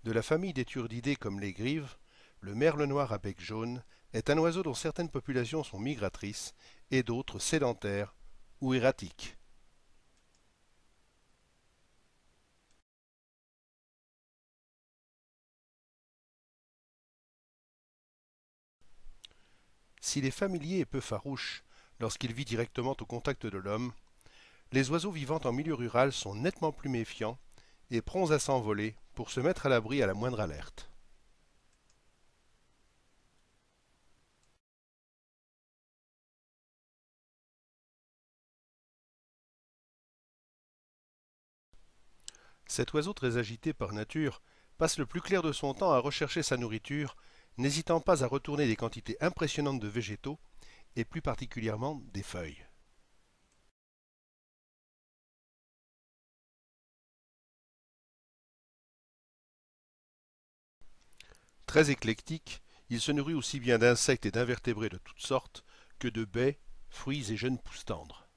De la famille des turdidés comme les grives, le merle noir à bec jaune est un oiseau dont certaines populations sont migratrices et d'autres sédentaires ou erratiques. S'il est familier et peu farouche lorsqu'il vit directement au contact de l'homme, les oiseaux vivant en milieu rural sont nettement plus méfiants et prompts à s'envoler pour se mettre à l'abri à la moindre alerte. Cet oiseau très agité par nature passe le plus clair de son temps à rechercher sa nourriture, n'hésitant pas à retourner des quantités impressionnantes de végétaux et plus particulièrement des feuilles. Très éclectique, il se nourrit aussi bien d'insectes et d'invertébrés de toutes sortes que de baies, fruits et jeunes pousses tendres.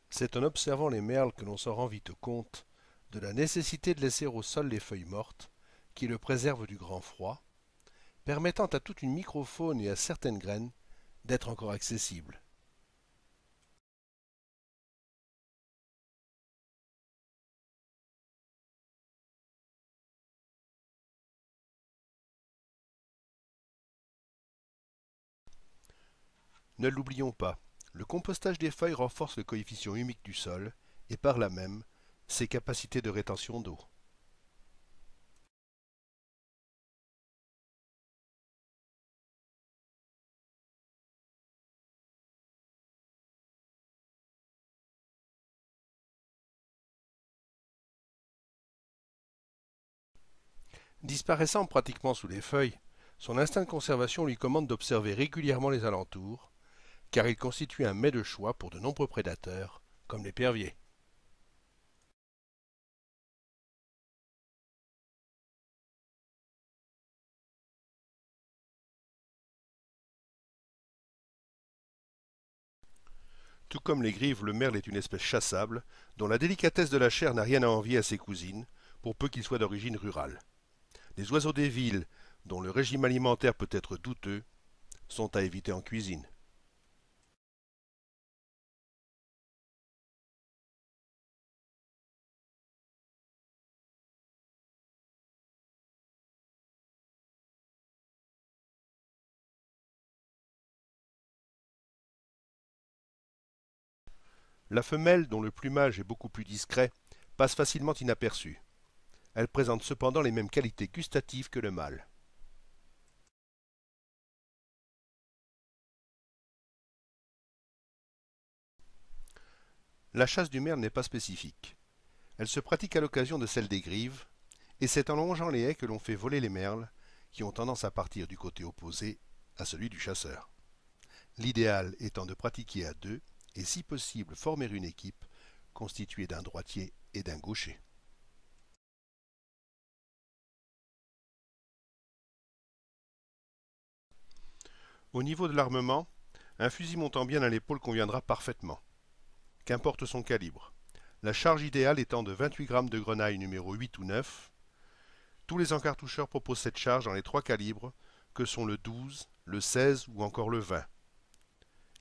C'est en observant les merles que l'on s'en rend vite compte de la nécessité de laisser au sol les feuilles mortes, qui le préservent du grand froid, permettant à toute une microfaune et à certaines graines d'être encore accessibles. Ne l'oublions pas, le compostage des feuilles renforce le coefficient humique du sol et par là même ses capacités de rétention d'eau. Disparaissant pratiquement sous les feuilles, son instinct de conservation lui commande d'observer régulièrement les alentours, car il constitue un mets de choix pour de nombreux prédateurs, comme l'épervier. Tout comme les grives, le merle est une espèce chassable, dont la délicatesse de la chair n'a rien à envier à ses cousines, pour peu qu'il soit d'origine rurale. Les oiseaux des villes, dont le régime alimentaire peut être douteux, sont à éviter en cuisine. La femelle, dont le plumage est beaucoup plus discret, passe facilement inaperçue. Elle présente cependant les mêmes qualités gustatives que le mâle. La chasse du merle n'est pas spécifique. Elle se pratique à l'occasion de celle des grives, et c'est en longeant les haies que l'on fait voler les merles, qui ont tendance à partir du côté opposé à celui du chasseur. L'idéal étant de pratiquer à deux, et si possible former une équipe constituée d'un droitier et d'un gaucher. Au niveau de l'armement, un fusil montant bien à l'épaule conviendra parfaitement. Qu'importe son calibre. La charge idéale étant de 28 grammes de grenaille numéro 8 ou 9. Tous les encartoucheurs proposent cette charge dans les trois calibres que sont le 12, le 16 ou encore le 20.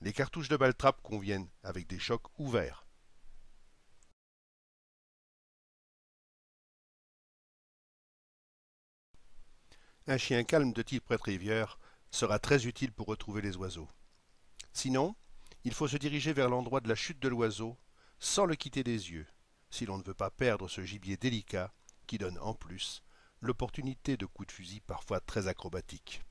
Les cartouches de balle trappe conviennent avec des chocs ouverts. Un chien calme de type rétriever sera très utile pour retrouver les oiseaux. Sinon, il faut se diriger vers l'endroit de la chute de l'oiseau sans le quitter des yeux, si l'on ne veut pas perdre ce gibier délicat qui donne en plus l'opportunité de coups de fusil parfois très acrobatiques.